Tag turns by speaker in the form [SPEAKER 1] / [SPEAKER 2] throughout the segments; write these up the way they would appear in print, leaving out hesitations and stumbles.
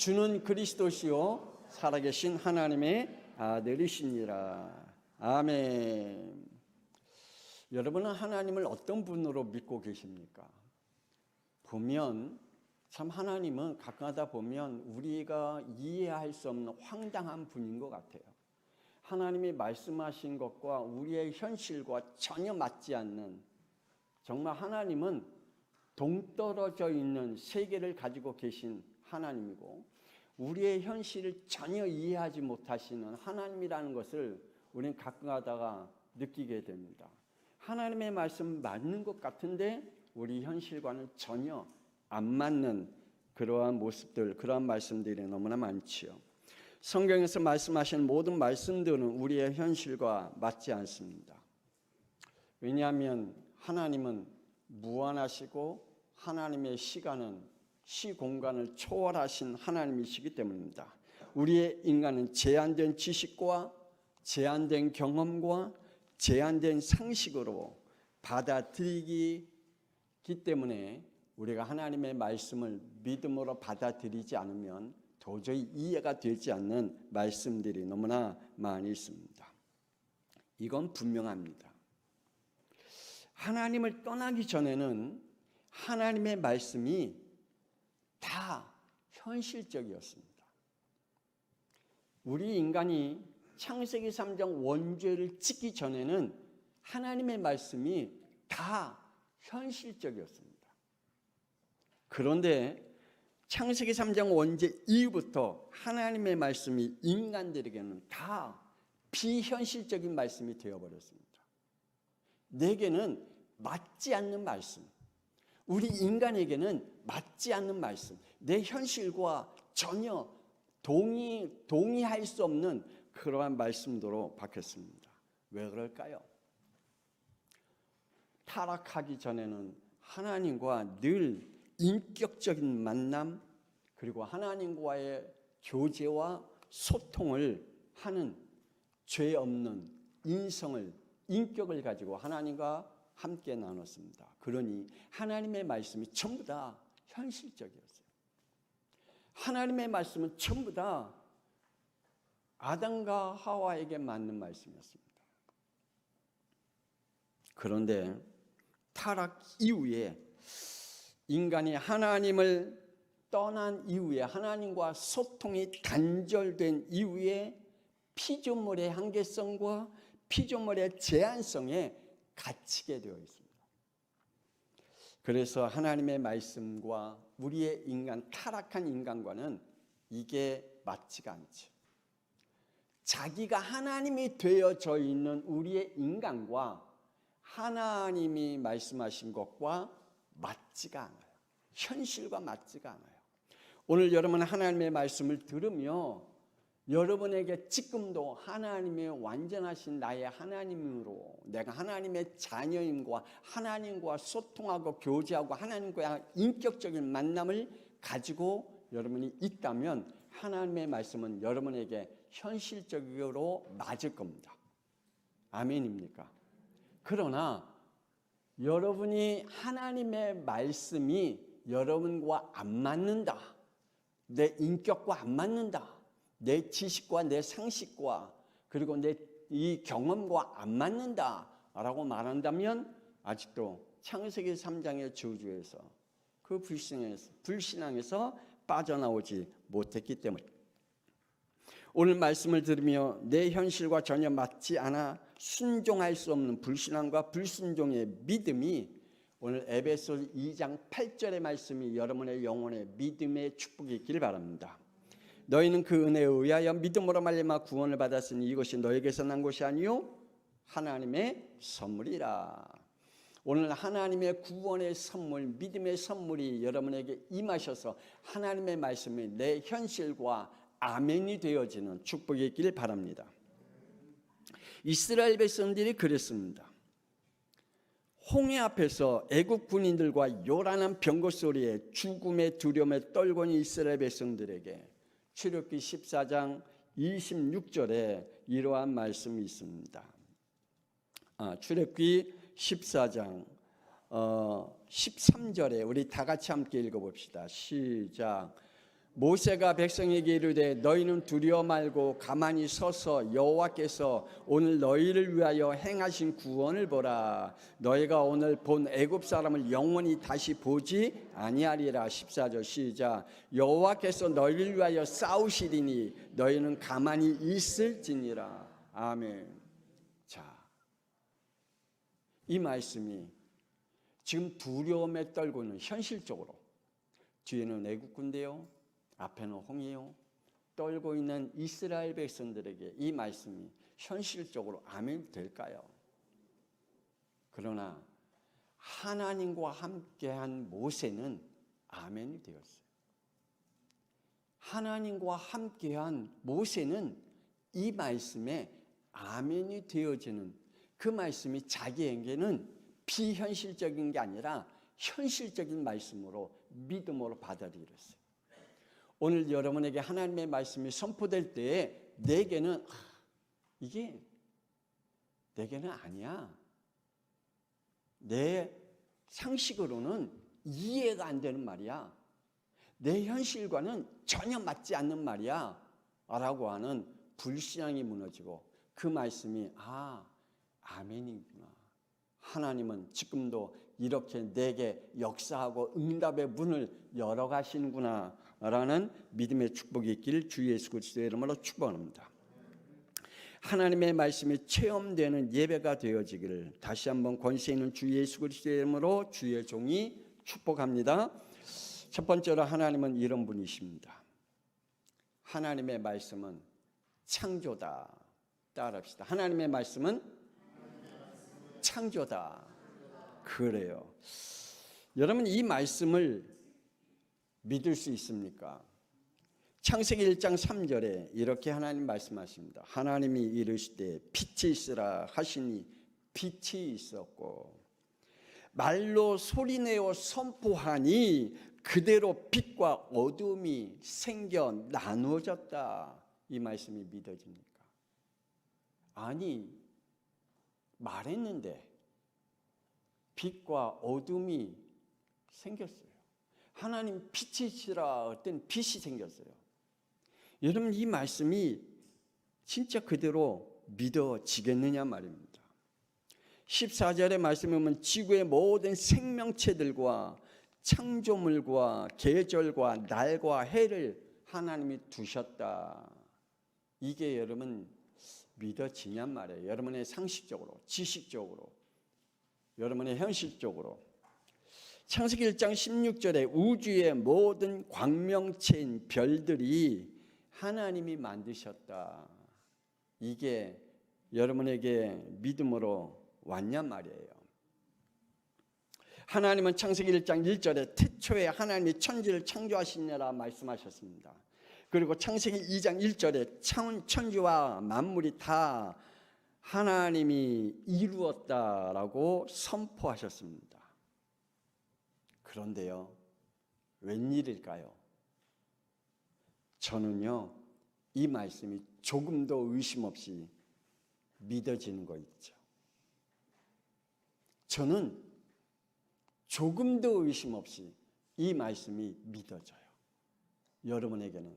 [SPEAKER 1] 주는 그리스도시요 살아계신 하나님의 아들이시니라. 아멘. 여러분은 하나님을 어떤 분으로 믿고 계십니까? 보면 참 하나님은 가끔가다 보면 우리가 이해할 수 없는 황당한 분인 것 같아요. 하나님이 말씀하신 것과 우리의 현실과 전혀 맞지 않는, 정말 하나님은 동떨어져 있는 세계를 가지고 계신 하나님이고 우리의 현실을 전혀 이해하지 못하시는 하나님이라는 것을 우리는 가끔 가다가 느끼게 됩니다. 하나님의 말씀 맞는 것 같은데 우리 현실과는 전혀 안 맞는 그러한 모습들, 그러한 말씀들이 너무나 많지요. 성경에서 말씀하신 모든 말씀들은 우리의 현실과 맞지 않습니다. 왜냐하면 하나님은 무한하시고 하나님의 시간은 시공간을 초월하신 하나님이시기 때문입니다. 우리의 인간은 제한된 지식과 제한된 경험과 제한된 상식으로 받아들이기 때문에 우리가 하나님의 말씀을 믿음으로 받아들이지 않으면 도저히 이해가 되지 않는 말씀들이 너무나 많이 있습니다. 이건 분명합니다. 하나님을 떠나기 전에는 하나님의 말씀이 다 현실적이었습니다. 우리 인간이 창세기 3장 원죄를 짓기 전에는 하나님의 말씀이 다 현실적이었습니다. 그런데 창세기 3장 원죄 이후부터 하나님의 말씀이 인간들에게는 다 비현실적인 말씀이 되어버렸습니다. 내게는 맞지 않는 말씀, 우리 인간에게는 맞지 않는 말씀, 내 현실과 전혀 동의할 수 없는 그러한 말씀으로 바뀌었습니다. 왜 그럴까요? 타락하기 전에는 하나님과 늘 인격적인 만남, 그리고 하나님과의 교제와 소통을 하는 죄 없는 인격을 가지고 하나님과 함께 나눴습니다. 그러니 하나님의 말씀이 전부 다 현실적이었어요. 하나님의 말씀은 전부 다 아담과 하와에게 맞는 말씀이었습니다. 그런데 타락 이후에 인간이 하나님을 떠난 이후에, 하나님과 소통이 단절된 이후에 피조물의 한계성과 피조물의 제한성에 갇히게 되어 있습니다. 그래서 하나님의 말씀과 우리의 타락한 인간과는 이게 맞지가 않죠. 자기가 하나님이 되어져 있는 우리의 인간과 하나님이 말씀하신 것과 맞지가 않아요. 현실과 맞지가 않아요. 오늘 여러분은 하나님의 말씀을 들으며 여러분에게 지금도 하나님의 완전하신 나의 하나님으로 내가 하나님의 자녀임과 하나님과 소통하고 교제하고 하나님과 인격적인 만남을 가지고 여러분이 있다면 하나님의 말씀은 여러분에게 현실적으로 맞을 겁니다. 아멘입니까? 그러나 여러분이 하나님의 말씀이 여러분과 안 맞는다, 내 인격과 안 맞는다, 내 지식과 내 상식과 그리고 내 이 경험과 안 맞는다라고 말한다면 아직도 창세기 3장의 저주에서 그 불신앙에서 빠져나오지 못했기 때문에 오늘 말씀을 들으며 내 현실과 전혀 맞지 않아 순종할 수 없는 불신앙과 불순종의 믿음이 오늘 에베소 2장 8절의 말씀이 여러분의 영혼의 믿음의 축복이 있기를 바랍니다. 너희는 그 은혜에 의하여 믿음으로 말미암아 구원을 받았으니 이것이 너에게서 난 것이 아니요 하나님의 선물이라. 오늘 하나님의 구원의 선물, 믿음의 선물이 여러분에게 임하셔서 하나님의 말씀이 내 현실과 아멘이 되어지는 축복이 있기를 바랍니다. 이스라엘 백성들이 그랬습니다. 홍해 앞에서 애국 군인들과 요란한 병거 소리에 죽음의 두려움에 떨고 있는 이스라엘 백성들에게 출애굽기 14장 26절에 이러한 말씀이 있습니다. 출애굽기 14장 13절에 우리 다 같이 함께 읽어봅시다. 시작. 모세가 백성에게 이르되 너희는 두려워 말고 가만히 서서 여호와께서 오늘 너희를 위하여 행하신 구원을 보라. 너희가 오늘 본 애굽 사람을 영원히 다시 보지 아니하리라. 14절 시작. 여호와께서 너희를 위하여 싸우시리니 너희는 가만히 있을지니라. 아멘. 자, 이 말씀이 지금 두려움에 떨고 있는, 현실적으로 뒤에는 애굽 군대요, 앞에는 홍해요, 떨고 있는 이스라엘 백성들에게 이 말씀이 현실적으로 아멘 될까요? 그러나 하나님과 함께한 모세는 아멘이 되었어요. 하나님과 함께한 모세는 이 말씀에 아멘이 되어지는, 그 말씀이 자기에게는 비현실적인 게 아니라 현실적인 말씀으로, 믿음으로 받아들였어요. 오늘 여러분에게 하나님의 말씀이 선포될 때에 내게는 이게 내게는 아니야, 내 상식으로는 이해가 안 되는 말이야, 내 현실과는 전혀 맞지 않는 말이야 라고 하는 불신앙이 무너지고, 그 말씀이 아멘이구나, 하나님은 지금도 이렇게 내게 역사하고 응답의 문을 열어가시는구나 라는 믿음의 축복이 있기를 주 예수 그리스도의 이름으로 축복합니다. 하나님의 말씀이 체험되는 예배가 되어지기를 다시 한번 권세 있는 주 예수 그리스도의 이름으로 주의 종이 축복합니다. 첫 번째로 하나님은 이런 분이십니다. 하나님의 말씀은 창조다. 따라합시다. 하나님의 말씀은 창조다. 그래요. 여러분, 이 말씀을 믿을 수 있습니까? 창세기 1장 3절에 이렇게 하나님 말씀하십니다. 하나님이 이르시되 빛이 있으라 하시니 빛이 있었고, 말로 소리내어 선포하니 그대로 빛과 어둠이 생겨 나누어졌다. 이 말씀이 믿어집니까? 아니, 말했는데 빛과 어둠이 생겼어요. 하나님 빛이시라 할 땐 빛이 생겼어요. 여러분, 이 말씀이 진짜 그대로 믿어지겠느냐 말입니다. 14절의 말씀에 보면 지구의 모든 생명체들과 창조물과 계절과 날과 해를 하나님이 두셨다. 이게 여러분 믿어지냔 말이에요. 여러분의 상식적으로, 지식적으로, 여러분의 현실적으로. 창세기 1장 16절에 우주의 모든 광명체인 별들이 하나님이 만드셨다. 이게 여러분에게 믿음으로 왔냔 말이에요. 하나님은 창세기 1장 1절에 태초에 하나님이 천지를 창조하시느라 말씀하셨습니다. 그리고 창세기 2장 1절에 천지와 만물이 다 하나님이 이루었다라고 선포하셨습니다. 그런데요, 웬일일까요? 저는요, 이 말씀이 조금도 의심 없이 믿어지는 거 있죠. 저는 조금도 의심 없이 이 말씀이 믿어져요. 여러분에게는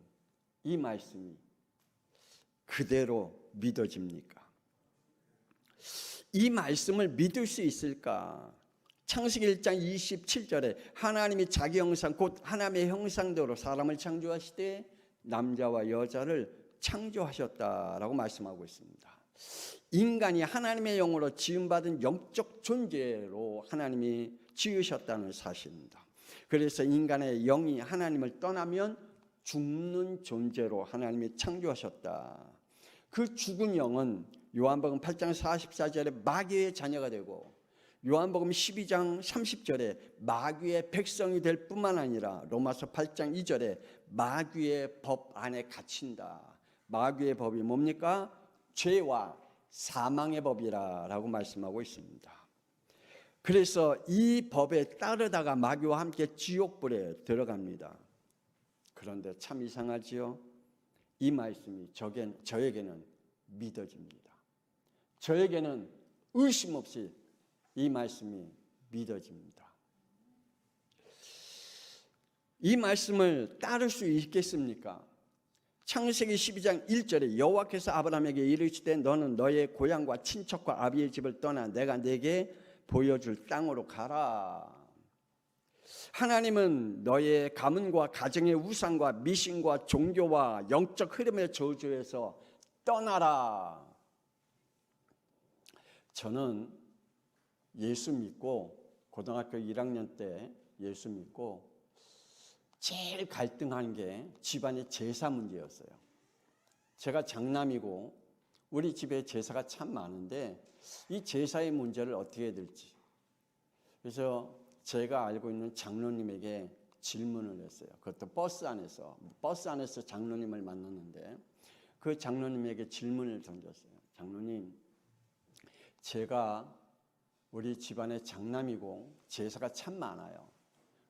[SPEAKER 1] 이 말씀이 그대로 믿어집니까? 이 말씀을 믿을 수 있을까? 창세기 1장 27절에 하나님이 자기 형상 곧 하나님의 형상대로 사람을 창조하시되 남자와 여자를 창조하셨다라고 말씀하고 있습니다. 인간이 하나님의 영으로 지음받은 영적 존재로 하나님이 지으셨다는 사실입니다. 그래서 인간의 영이 하나님을 떠나면 죽는 존재로 하나님이 창조하셨다. 그 죽은 영은 요한복음 8장 44절에 마귀의 자녀가 되고, 요한복음 12장 30절에 마귀의 백성이 될 뿐만 아니라 로마서 8장 2절에 마귀의 법 안에 갇힌다. 마귀의 법이 뭡니까? 죄와 사망의 법이라고 말씀하고 있습니다. 그래서 이 법에 따르다가 마귀와 함께 지옥불에 들어갑니다. 그런데 참 이상하지요? 이 말씀이 저에게는 믿어집니다. 저에게는 의심 없이 이 말씀이 믿어집니다. 이 말씀을 따를 수 있겠습니까? 창세기 12장 1절에 여호와께서 아브라함에게 이르시되 너는 너의 고향과 친척과 아비의 집을 떠나 내가 네게 보여줄 땅으로 가라. 하나님은 너의 가문과 가정의 우상과 미신과 종교와 영적 흐름의 저주에서 떠나라. 저는 예수 믿고 고등학교 1학년 때 예수 믿고 제일 갈등한 게 집안의 제사 문제였어요. 제가 장남이고 우리 집에 제사가 참 많은데 이 제사의 문제를 어떻게 해야 될지. 그래서 제가 알고 있는 장로님에게 질문을 했어요. 그것도 버스 안에서 장로님을 만났는데 그 장로님에게 질문을 던졌어요. 장로님, 제가 우리 집안의 장남이고 제사가 참 많아요.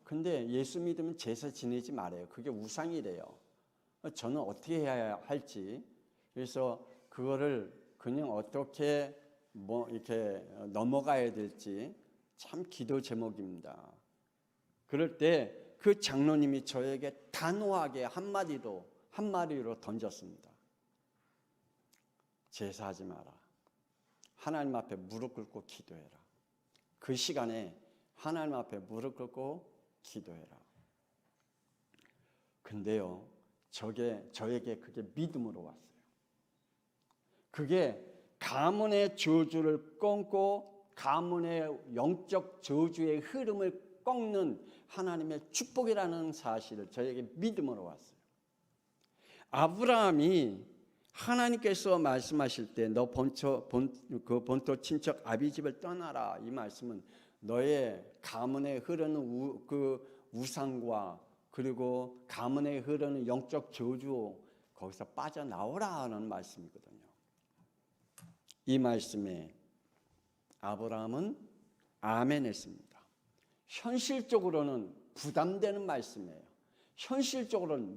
[SPEAKER 1] 근데 예수 믿으면 제사 지내지 말아요. 그게 우상이래요. 저는 어떻게 해야 할지. 그래서 그거를 그냥 어떻게 이렇게 넘어가야 될지 참 기도 제목입니다. 그럴 때 그 장로님이 저에게 단호하게 한마디로 던졌습니다. 제사하지 마라. 하나님 앞에 무릎 꿇고 기도해라. 그 시간에 하나님 앞에 무릎 꿇고 기도해라. 근데요, 저에게 그게 믿음으로 왔어요. 그게 가문의 저주를 끊고 가문의 영적 저주의 흐름을 꺾는 하나님의 축복이라는 사실을 저에게 믿음으로 왔어요. 아브라함이 하나님께서 말씀하실 때 너 본토 친척 아비 집을 떠나라, 이 말씀은 너의 가문에 흐르는 그 우상과 그리고 가문에 흐르는 영적 저주 거기서 빠져나오라 하는 말씀이거든요. 이 말씀에 아브라함은 아멘 했습니다. 현실적으로는 부담되는 말씀이에요. 현실적으로는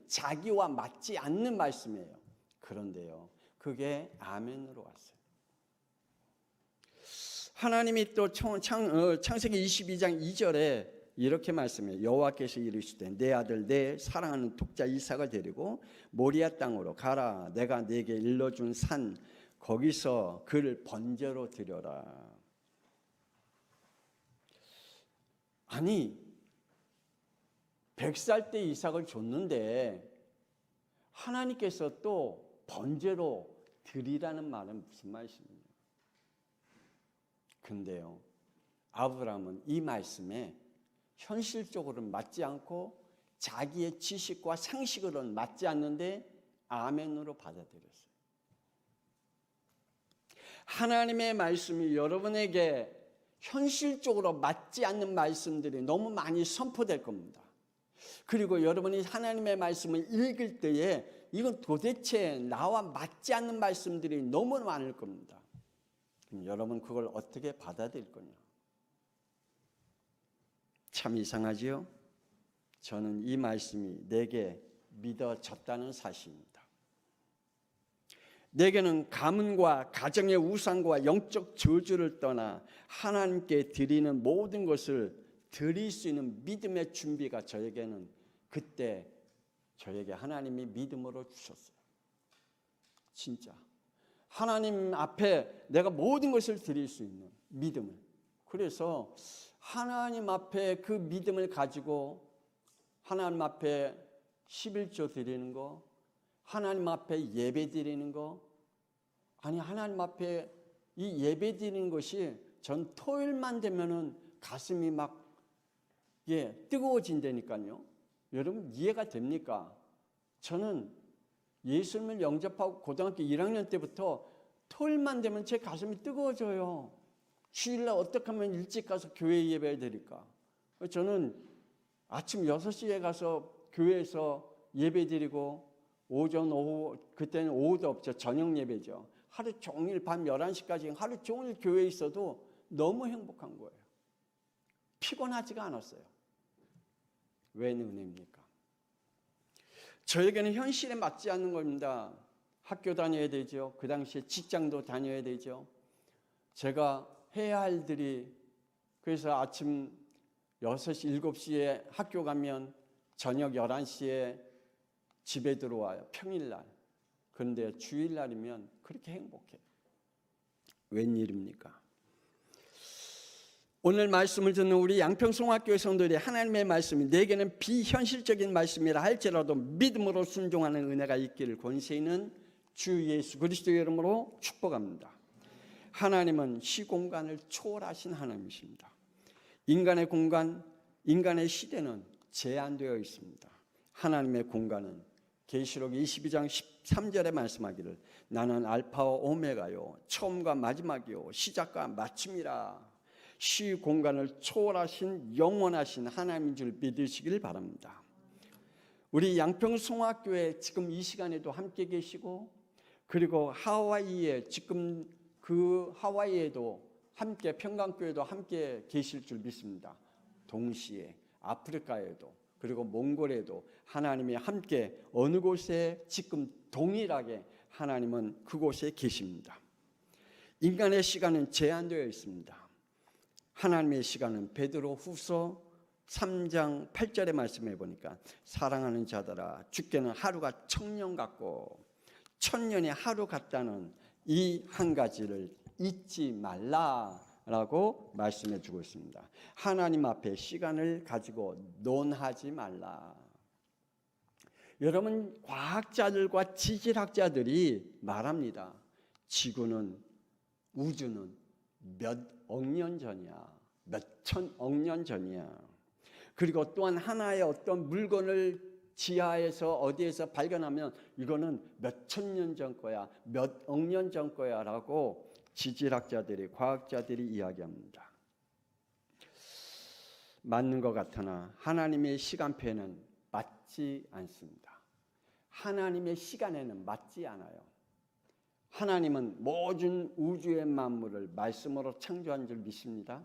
[SPEAKER 1] 자기와 맞지 않는 말씀이에요. 그런데요, 그게 아멘으로 왔어요. 하나님이 또 창세기 22장 2절에 이렇게 말씀해요. 여호와께서 이르시되 내 아들 내 사랑하는 독자 이삭을 데리고 모리아 땅으로 가라. 내가 네게 일러준 산 거기서 그를 번제로 드려라. 아니 100살 때 이삭을 줬는데 하나님께서 또 번제로 드리라는 말은 무슨 말씀이에요? 근데요, 아브라함은 이 말씀에 현실적으로는 맞지 않고 자기의 지식과 상식으로는 맞지 않는데 아멘으로 받아들였어요. 하나님의 말씀이 여러분에게 현실적으로 맞지 않는 말씀들이 너무 많이 선포될 겁니다. 그리고 여러분이 하나님의 말씀을 읽을 때에 이건 도대체 나와 맞지 않는 말씀들이 너무 많을 겁니다. 그럼 여러분 그걸 어떻게 받아들일 거냐? 참 이상하지요? 저는 이 말씀이 내게 믿어졌다는 사실입니다. 내게는 가문과 가정의 우상과 영적 저주를 떠나 하나님께 드리는 모든 것을 드릴 수 있는 믿음의 준비가 저에게는 그때 저에게 하나님이 믿음으로 주셨어요. 진짜 하나님 앞에 내가 모든 것을 드릴 수 있는 믿음을. 그래서 하나님 앞에 그 믿음을 가지고 하나님 앞에 11조 드리는 거, 하나님 앞에 예배 드리는 거, 아니 하나님 앞에 이 예배 드리는 것이 전 토요일만 되면은 가슴이 막 뜨거워진다니까요. 여러분 이해가 됩니까? 저는 예수님을 영접하고 고등학교 1학년 때부터 토요일만 되면 제 가슴이 뜨거워져요. 주일날 어떻게 하면 일찍 가서 교회 예배 드릴까? 저는 아침 6시에 가서 교회에서 예배 드리고 오전, 오후, 그때는 오후도 없죠. 저녁 예배죠. 하루 종일 밤 11시까지 하루 종일 교회에 있어도 너무 행복한 거예요. 피곤하지가 않았어요. 웬 은혜입니까? 저에게는 현실에 맞지 않는 겁니다. 학교 다녀야 되죠. 그 당시에 직장도 다녀야 되죠. 제가 해야 할 일들이, 그래서 아침 6시, 7시에 학교 가면 저녁 11시에 집에 들어와요. 평일날. 그런데 주일날이면 그렇게 행복해요. 웬일입니까? 오늘 말씀을 듣는 우리 양평송학교의 성도들이 하나님의 말씀이 내게는 비현실적인 말씀이라 할지라도 믿음으로 순종하는 은혜가 있기를 권세 있는 주 예수 그리스도의 이름으로 축복합니다. 하나님은 시공간을 초월하신 하나님이십니다. 인간의 공간, 인간의 시대는 제한되어 있습니다. 하나님의 공간은 계시록 22장 13절에 말씀하기를 나는 알파와 오메가요 처음과 마지막이요 시작과 마침이라. 시 공간을 초월하신 영원하신 하나님인 줄 믿으시길 바랍니다. 우리 양평송학교에 지금 이 시간에도 함께 계시고 그리고 하와이에 지금 그 하와이에도 함께 평강교회도 함께 계실 줄 믿습니다. 동시에 아프리카에도 그리고 몽골에도 하나님이 함께 어느 곳에 지금 동일하게 하나님은 그곳에 계십니다. 인간의 시간은 제한되어 있습니다. 하나님의 시간은 베드로후서 3장 8절의 말씀해 보니까 사랑하는 자들아 주께는 하루가 천년 같고 천년이 하루 같다는 이 한 가지를 잊지 말라라고 말씀해 주고 있습니다. 하나님 앞에 시간을 가지고 논하지 말라. 여러분 과학자들과 지질학자들이 말합니다. 지구는 우주는 몇 억 년 전이야. 몇 천억 년 전이야. 그리고 또한 하나의 어떤 물건을 지하에서 어디에서 발견하면 이거는 몇 천 년 전 거야. 몇 억 년 전 거야 라고 지질학자들이 과학자들이 이야기합니다. 맞는 것 같으나 하나님의 시간표에는 맞지 않습니다. 하나님의 시간에는 맞지 않아요. 하나님은 모든 우주의 만물을 말씀으로 창조한 줄 믿습니다.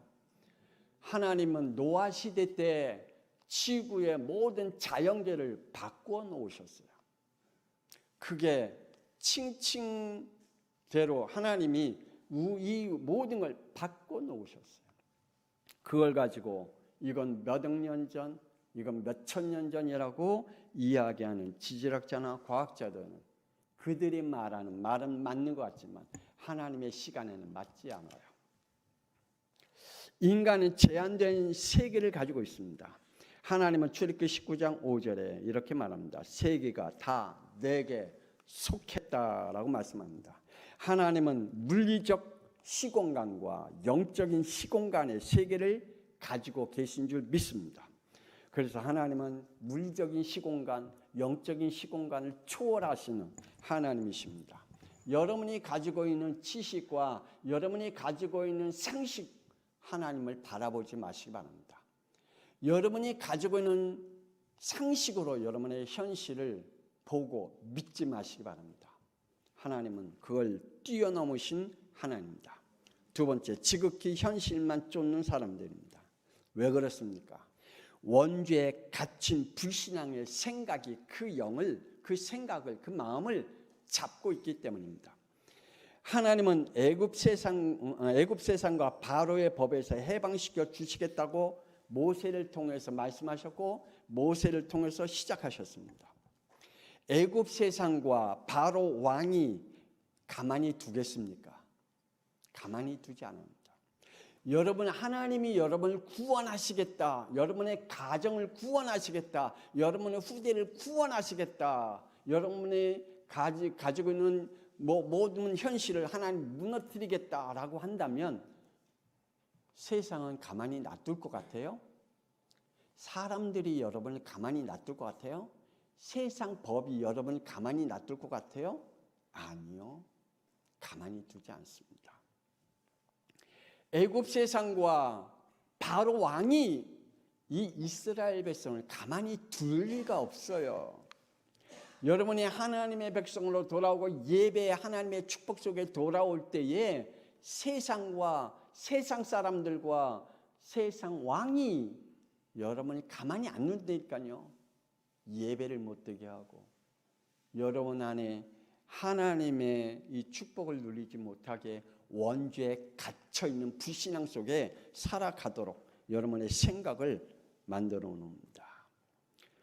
[SPEAKER 1] 하나님은 노아 시대 때 지구의 모든 자연계를 바꾸어 놓으셨어요. 그게 칭칭대로 하나님이 이 모든 걸 바꾸어 놓으셨어요. 그걸 가지고 이건 몇 억 년 전, 이건 몇 천 년 전이라고 이야기하는 지질학자나 과학자들은 그들이 말하는 말은 맞는 것 같지만 하나님의 시간에는 맞지 않아요. 인간은 제한된 세계를 가지고 있습니다. 하나님은 출애굽기 19장 5절에 이렇게 말합니다. 세계가 다 내게 속했다라고 말씀합니다. 하나님은 물리적 시공간과 영적인 시공간의 세계를 가지고 계신 줄 믿습니다. 그래서 하나님은 물리적인 시공간, 영적인 시공간을 초월하시는 하나님이십니다. 여러분이 가지고 있는 지식과 여러분이 가지고 있는 상식 하나님을 바라보지 마시기 바랍니다. 여러분이 가지고 있는 상식으로 여러분의 현실을 보고 믿지 마시기 바랍니다. 하나님은 그걸 뛰어넘으신 하나님입니다. 두 번째, 지극히 현실만 쫓는 사람들입니다. 왜 그렇습니까? 원죄에 갇힌 불신앙의 생각이 그 영을, 그 생각을, 그 마음을 잡고 있기 때문입니다. 하나님은 애굽 세상과 바로의 법에서 해방시켜 주시겠다고 모세를 통해서 말씀하셨고 모세를 통해서 시작하셨습니다. 애굽 세상과 바로 왕이 가만히 두겠습니까? 가만히 두지 않습니다. 여러분, 하나님이 여러분을 구원하시겠다, 여러분의 가정을 구원하시겠다, 여러분의 후대를 구원하시겠다, 여러분이 가지고 있는 모든 현실을 하나님 무너뜨리겠다라고 한다면 세상은 가만히 놔둘 것 같아요? 사람들이 여러분을 가만히 놔둘 것 같아요? 세상 법이 여러분을 가만히 놔둘 것 같아요? 아니요. 가만히 두지 않습니다. 애굽 세상과 바로 왕이 이 이스라엘 백성을 가만히 둘 리가 없어요. 여러분이 하나님의 백성으로 돌아오고 예배의 하나님의 축복 속에 돌아올 때에 세상과 세상 사람들과 세상 왕이 여러분이 가만히 안 놓는다니까요. 예배를 못 드게 하고 여러분 안에 하나님의 이 축복을 누리지 못하게 원죄에 갇혀있는 불신앙 속에 살아가도록 여러분의 생각을 만들어 놓습니다.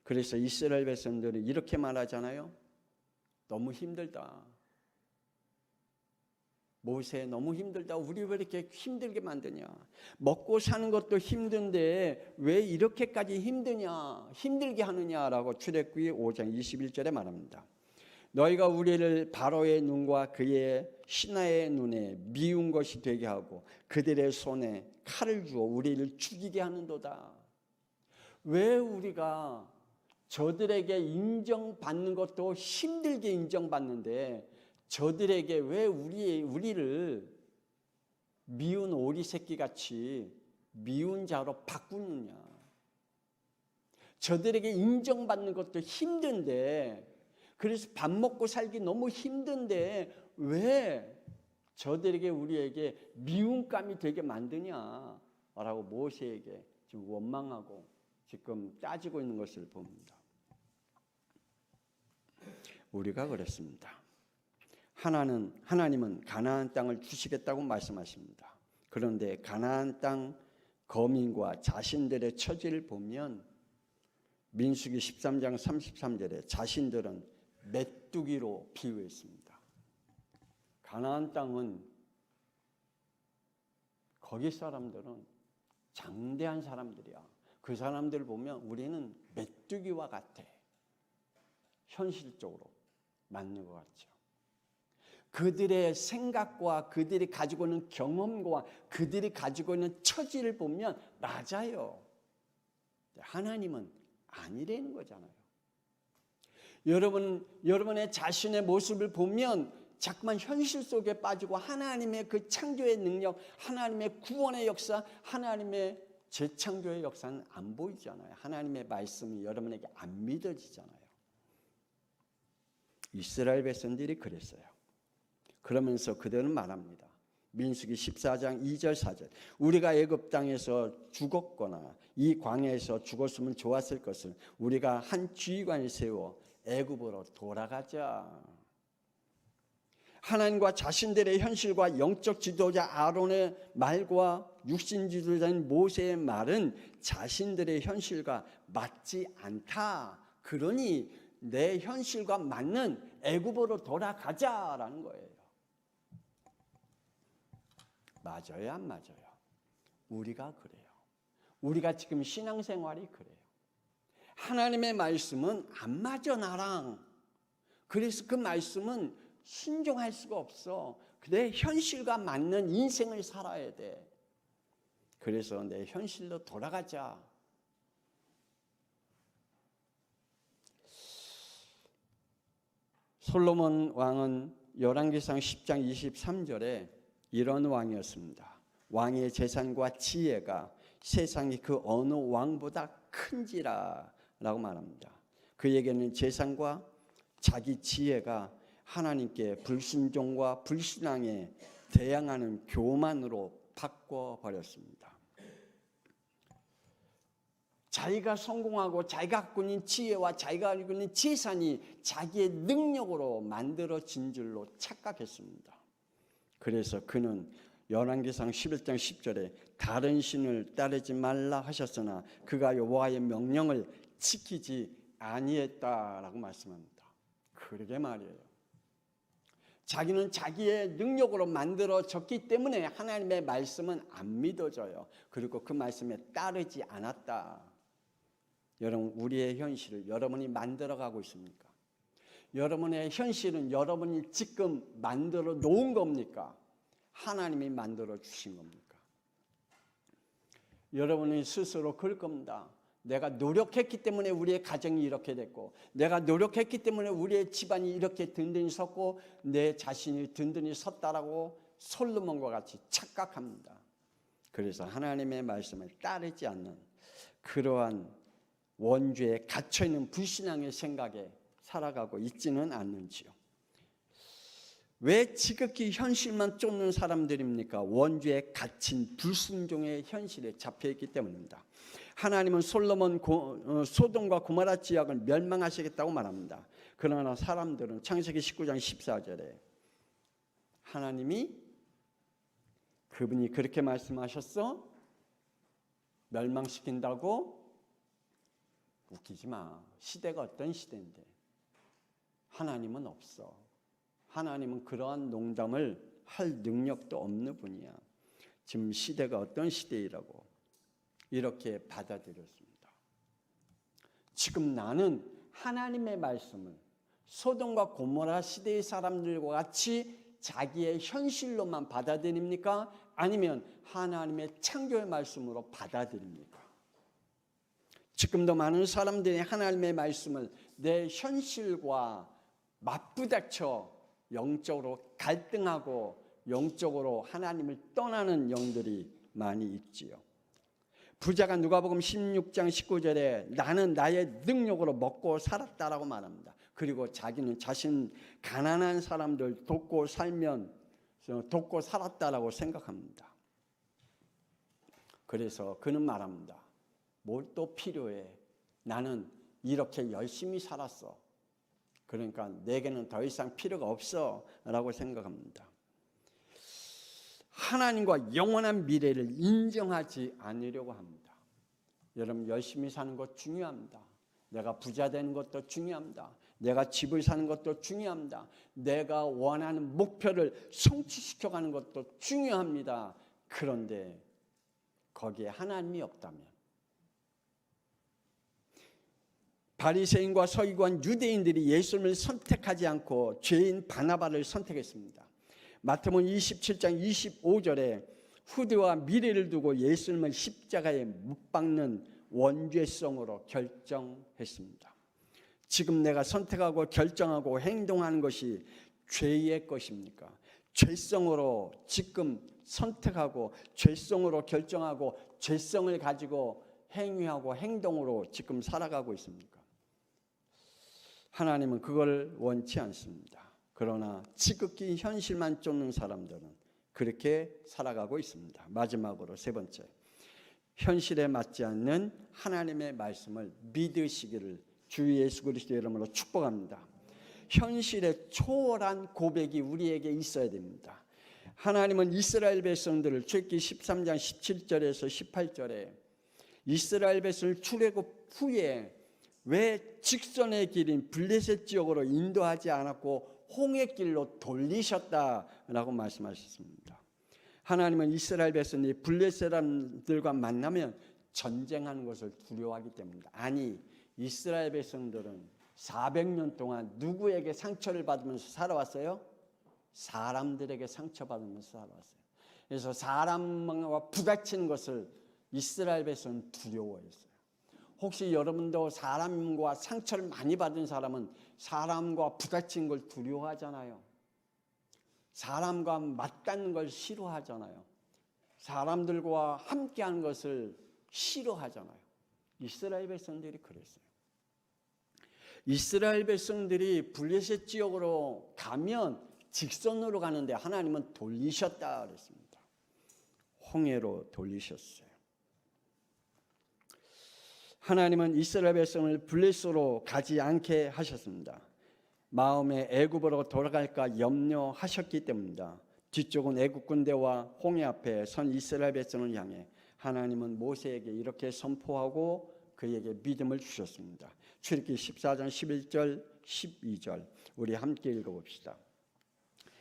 [SPEAKER 1] 그래서 이스라엘 백성들은 이렇게 말하잖아요. 너무 힘들다. 모세 너무 힘들다. 우리 왜 이렇게 힘들게 만드냐. 먹고 사는 것도 힘든데 왜 이렇게까지 힘들게 하느냐라고 출애굽기 5장 21절에 말합니다. 너희가 우리를 바로의 눈과 그의 신하의 눈에 미운 것이 되게 하고 그들의 손에 칼을 주어 우리를 죽이게 하는도다. 왜 우리가 저들에게 인정받는 것도 힘들게 인정받는데 저들에게 왜 우리를 미운 오리 새끼같이 미운 자로 바꾸느냐. 저들에게 인정받는 것도 힘든데, 그래서 밥 먹고 살기 너무 힘든데 왜 저들에게 우리에게 미움감이 되게 만드냐라고 모세에게 지금 원망하고 지금 따지고 있는 것을 봅니다. 우리가 그랬습니다. 하나님은 가나안 땅을 주시겠다고 말씀하십니다. 그런데 가나안 땅 거민과 자신들의 처지를 보면 민수기 13장 33절에 자신들은 메뚜기로 비유했습니다. 가나안 땅은 거기 사람들은 장대한 사람들이야. 그 사람들을 보면 우리는 메뚜기와 같아. 현실적으로 맞는 것 같죠. 그들의 생각과 그들이 가지고 있는 경험과 그들이 가지고 있는 처지를 보면 낮아요. 하나님은 아니라는 거잖아요. 여러분의 자신의 모습을 보면 자꾸만 현실 속에 빠지고 하나님의 그 창조의 능력, 하나님의 구원의 역사, 하나님의 재창조의 역사는 안 보이잖아요. 하나님의 말씀이 여러분에게 안 믿어지잖아요. 이스라엘 백성들이 그랬어요. 그러면서 그들은 말합니다. 민수기 14장 2절 4절 우리가 애굽 땅에서 죽었거나 이 광야에서 죽었으면 좋았을 것을 우리가 한 지휘관을 세워 애굽으로 돌아가자. 하나님과 자신들의 현실과 영적 지도자 아론의 말과 육신 지도자인 모세의 말은 자신들의 현실과 맞지 않다. 그러니 내 현실과 맞는 애굽으로 돌아가자라는 거예요. 맞아요, 안 맞아요? 우리가 그래요. 우리가 지금 신앙생활이 그래요. 하나님의 말씀은 안 맞아 나랑. 그래서 그 말씀은 순종할 수가 없어. 내 현실과 맞는 인생을 살아야 돼. 그래서 내 현실로 돌아가자. 솔로몬 왕은 열왕기상 10장 23절에 이런 왕이었습니다. 왕의 재산과 지혜가 세상의 그 어느 왕보다 큰지라 라고 말합니다. 그에게는 재산과 자기 지혜가 하나님께 불순종과 불신앙에 대항하는 교만으로 바꿔버렸습니다. 자기가 성공하고 자기가 갖고 있는 지혜와 자기가 갖고 있는 재산이 자기의 능력으로 만들어진 줄로 착각했습니다. 그래서 그는 열왕기상 11장 10절에 다른 신을 따르지 말라 하셨으나 그가 여호와의 명령을 지키지 아니했다라고 말씀합니다. 그러게 말이에요. 자기는 자기의 능력으로 만들어졌기 때문에 하나님의 말씀은 안 믿어져요. 그리고 그 말씀에 따르지 않았다. 여러분, 우리의 현실을 여러분이 만들어가고 있습니까? 여러분의 현실은 여러분이 지금 만들어 놓은 겁니까? 하나님이 만들어 주신 겁니까? 여러분이 스스로 그럴 겁니다. 내가 노력했기 때문에 우리의 가정이 이렇게 됐고, 내가 노력했기 때문에 우리의 집안이 이렇게 든든히 섰고, 내 자신이 든든히 섰다라고 솔로몬과 같이 착각합니다. 그래서 하나님의 말씀을 따르지 않는 그러한 원죄에 갇혀있는 불신앙의 생각에 살아가고 있지는 않는지요. 왜 지극히 현실만 쫓는 사람들입니까? 원죄에 갇힌 불순종의 현실에 잡혀있기 때문입니다. 하나님은 소돔과 고모라 지역을 멸망하시겠다고 말합니다. 그러나 사람들은 창세기 19장 14절에 하나님이 그분이 그렇게 말씀하셨어? 멸망시킨다고? 웃기지 마. 시대가 어떤 시대인데. 하나님은 없어. 하나님은 그러한 농담을 할 능력도 없는 분이야. 지금 시대가 어떤 시대이라고 이렇게 받아들였습니다. 지금 나는 하나님의 말씀을 소돔과 고모라 시대의 사람들과 같이 자기의 현실로만 받아들입니까? 아니면 하나님의 창조의 말씀으로 받아들입니까? 지금도 많은 사람들이 하나님의 말씀을 내 현실과 맞부닥쳐 영적으로 갈등하고 영적으로 하나님을 떠나는 영들이 많이 있지요. 부자가 누가복음 16장 19절에 나는 나의 능력으로 먹고 살았다라고 말합니다. 그리고 자기는 자신 가난한 사람들 돕고 살았다라고 생각합니다. 그래서 그는 말합니다. 뭘 또 필요해? 나는 이렇게 열심히 살았어. 그러니까 내게는 더 이상 필요가 없어 라고 생각합니다. 하나님과 영원한 미래를 인정하지 않으려고 합니다. 여러분, 열심히 사는 것 중요합니다. 내가 부자 되는 것도 중요합니다. 내가 집을 사는 것도 중요합니다. 내가 원하는 목표를 성취시켜가는 것도 중요합니다. 그런데 거기에 하나님이 없다면, 바리새인과 서기관 유대인들이 예수님을 선택하지 않고 죄인 바나바를 선택했습니다. 마태복음 27장 25절에 후대와 미래를 두고 예수님을 십자가에 못 박는 원죄성으로 결정했습니다. 지금 내가 선택하고 결정하고 행동하는 것이 죄의 것입니까? 죄성으로 지금 선택하고 죄성으로 결정하고 죄성을 가지고 행위하고 행동으로 지금 살아가고 있습니까? 하나님은 그걸 원치 않습니다. 그러나 지극히 현실만 쫓는 사람들은 그렇게 살아가고 있습니다. 마지막으로 세 번째, 현실에 맞지 않는 하나님의 말씀을 믿으시기를 주 예수 그리스도의 이름으로 축복합니다. 현실의 초월한 고백이 우리에게 있어야 됩니다. 하나님은 이스라엘 백성들을 출애굽기 13장 17절에서 18절에 이스라엘 백성을 출애굽 후에 왜 직선의 길인 블레셋 지역으로 인도하지 않았고 홍해 길로 돌리셨다라고 말씀하셨습니다. 하나님은 이스라엘 백성들이 블레셋 사람들과 만나면 전쟁하는 것을 두려워하기 때문입니다. 아니, 이스라엘 백성들은 400년 동안 누구에게 상처를 받으면서 살아왔어요? 사람들에게 상처받으면서 살아왔어요. 그래서 사람과 부닥치는 것을 이스라엘 백성은 두려워했어요. 혹시 여러분도 사람과 상처를 많이 받은 사람은 사람과 부닥치는 걸 두려워하잖아요. 사람과 맞닿는 걸 싫어하잖아요. 사람들과 함께하는 것을 싫어하잖아요. 이스라엘 백성들이 그랬어요. 이스라엘 백성들이 블레셋 지역으로 가면 직선으로 가는데 하나님은 돌리셨다 그랬습니다. 홍해로 돌리셨어요. 하나님은 이스라엘 백성을 블레셋으로 가지 않게 하셨습니다. 마음에 애굽으로 돌아갈까 염려하셨기 때문입니다. 뒤쪽은 애굽 군대와 홍해 앞에 선 이스라엘 백성을 향해 하나님은 모세에게 이렇게 선포하고 그에게 믿음을 주셨습니다. 출애굽기 14장 11절 12절 우리 함께 읽어봅시다.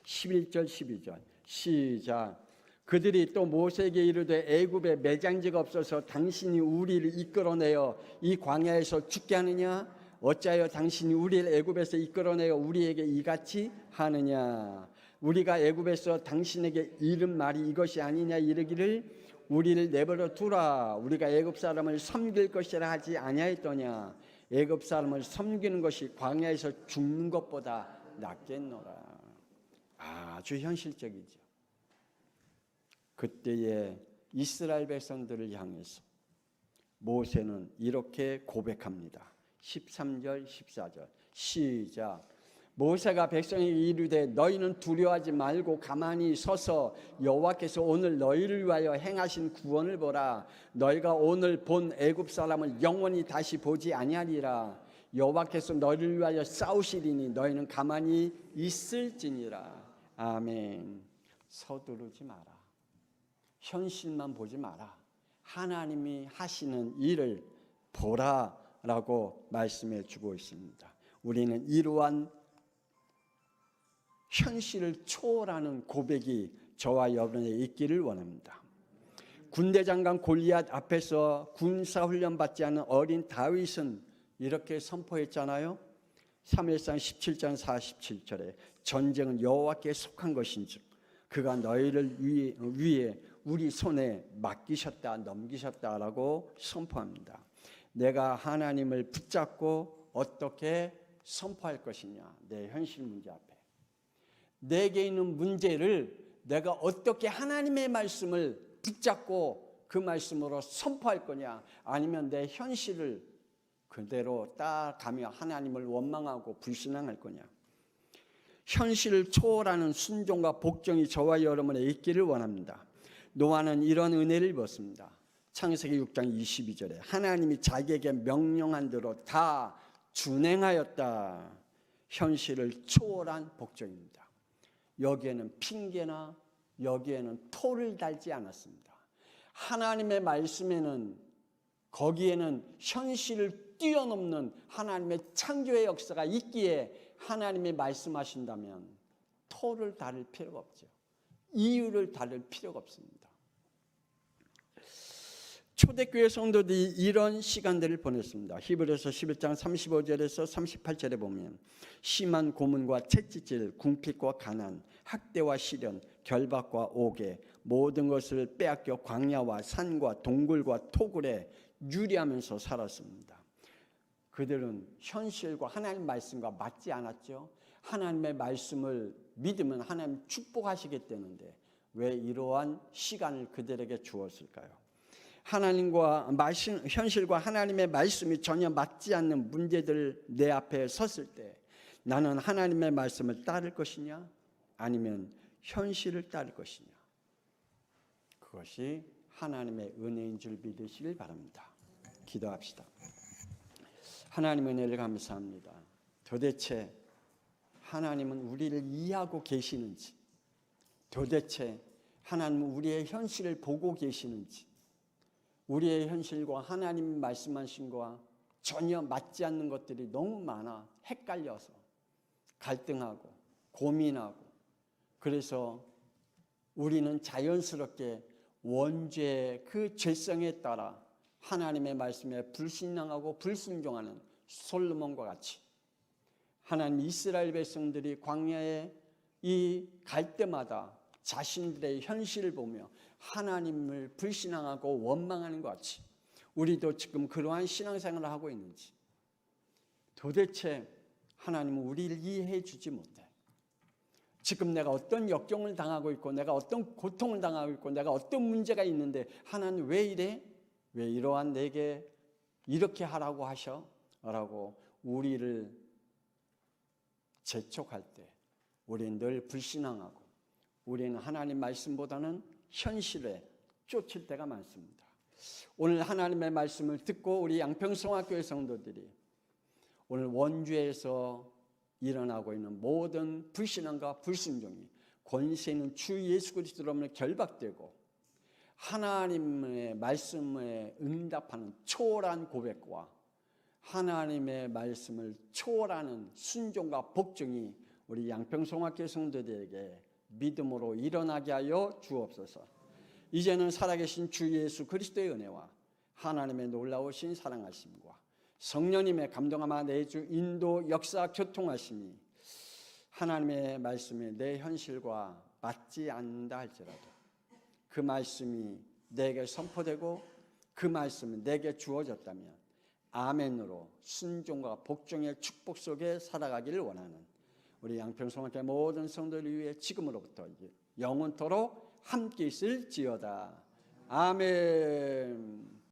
[SPEAKER 1] 11절 12절 시작. 그들이 또 모세에게 이르되 애굽에 매장지가 없어서 당신이 우리를 이끌어내어 이 광야에서 죽게 하느냐? 어찌하여 당신이 우리를 애굽에서 이끌어내어 우리에게 이같이 하느냐? 우리가 애굽에서 당신에게 이른 말이 이것이 아니냐 이르기를 우리를 내버려 두라. 우리가 애굽 사람을 섬길 것이라 하지 아니하였더냐? 애굽 사람을 섬기는 것이 광야에서 죽는 것보다 낫겠노라. 아주 현실적이죠. 그때의 이스라엘 백성들을 향해서 모세는 이렇게 고백합니다. 13절 14절 시작. 모세가 백성에게 이르되 너희는 두려워하지 말고 가만히 서서 여호와께서 오늘 너희를 위하여 행하신 구원을 보라. 너희가 오늘 본 애굽 사람을 영원히 다시 보지 아니하리라. 여호와께서 너희를 위하여 싸우시리니 너희는 가만히 있을지니라. 아멘. 서두르지 마라. 현실만 보지 마라. 하나님이 하시는 일을 보라라고 말씀해 주고 있습니다. 우리는 이러한 현실을 초월하는 고백이 저와 여러분에 있기를 원합니다. 군대 장관 골리앗 앞에서 군사훈련 받지 않은 어린 다윗은 이렇게 선포했잖아요. 사무엘상 17장 47절에 전쟁은 여호와께 속한 것인즉 그가 너희를 위해 우리 손에 맡기셨다 넘기셨다라고 선포합니다. 내가 하나님을 붙잡고 어떻게 선포할 것이냐. 내 현실 문제 앞에 내게 있는 문제를 내가 어떻게 하나님의 말씀을 붙잡고 그 말씀으로 선포할 거냐, 아니면 내 현실을 그대로 따라가며 하나님을 원망하고 불신앙할 거냐. 현실을 초월하는 순종과 복종이 저와 여러분에 있기를 원합니다. 노아는 이런 은혜를 입었습니다. 창세기 6장 22절에 하나님이 자기에게 명령한 대로 다 준행하였다. 현실을 초월한 복종입니다. 여기에는 핑계나 여기에는 토를 달지 않았습니다. 하나님의 말씀에는, 거기에는 현실을 뛰어넘는 하나님의 창조의 역사가 있기에 하나님이 말씀하신다면 토를 다룰 필요가 없죠. 이유를 다룰 필요가 없습니다. 초대교회 성도들이 이런 시간들을 보냈습니다. 히브리서 11장 35절에서 38절에 보면 심한 고문과 채찍질, 궁핍과 가난, 학대와 시련, 결박과 오개, 모든 것을 빼앗겨 광야와 산과 동굴과 토굴에 유리하면서 살았습니다. 그들은 현실과 하나님 말씀과 맞지 않았죠. 하나님의 말씀을 믿으면 하나님 축복하시겠다는데 왜 이러한 시간을 그들에게 주었을까요? 하나님과 말씀, 현실과 하나님의 말씀이 전혀 맞지 않는 문제들 내 앞에 섰을 때 나는 하나님의 말씀을 따를 것이냐 아니면 현실을 따를 것이냐. 그것이 하나님의 은혜인 줄 믿으시길 바랍니다. 기도합시다. 하나님의 은혜를 감사합니다. 도대체 하나님은 우리를 이해하고 계시는지, 도대체 하나님은 우리의 현실을 보고 계시는지, 우리의 현실과 하나님 말씀하신 것과 전혀 맞지 않는 것들이 너무 많아 헷갈려서 갈등하고 고민하고, 그래서 우리는 자연스럽게 원죄의 그 죄성에 따라 하나님의 말씀에 불신앙하고 불순종하는 솔로몬과 같이 하나님 이스라엘 백성들이 광야에 갈 때마다 자신들의 현실을 보며 하나님을 불신앙하고 원망하는 것 같이 우리도 지금 그러한 신앙생활을 하고 있는지, 도대체 하나님은 우리를 이해해 주지 못해. 지금 내가 어떤 역경을 당하고 있고 내가 어떤 고통을 당하고 있고 내가 어떤 문제가 있는데 하나님 왜 이래? 왜 이러한 내게 이렇게 하라고 하셔? 라고 우리를 재촉할 때 우리는 늘 불신앙하고 우리는 하나님 말씀보다는 현실에 쫓을 때가 많습니다. 오늘 하나님의 말씀을 듣고 우리 양평성화교회 성도들이 오늘 원주에서 일어나고 있는 모든 불신앙과 불순종이 권세 있는 주 예수 그리스도로 결박되고 하나님의 말씀에 응답하는 초월한 고백과 하나님의 말씀을 초월하는 순종과 복종이 우리 양평성화교회 성도들에게 믿음으로 일어나게 하여 주옵소서. 이제는 살아계신 주 예수 그리스도의 은혜와 하나님의 놀라우신 사랑하심과 성령님의 감동하마 내주 인도 역사 교통하심이 하나님의 말씀에 내 현실과 맞지 않는다 할지라도 그 말씀이 내게 선포되고 그 말씀이 내게 주어졌다면 아멘으로 순종과 복종의 축복 속에 살아가기를 원하는 우리 양평성화교회 모든 성도를 위해 지금으로부터 영원토록 함께 있을지어다. 아멘.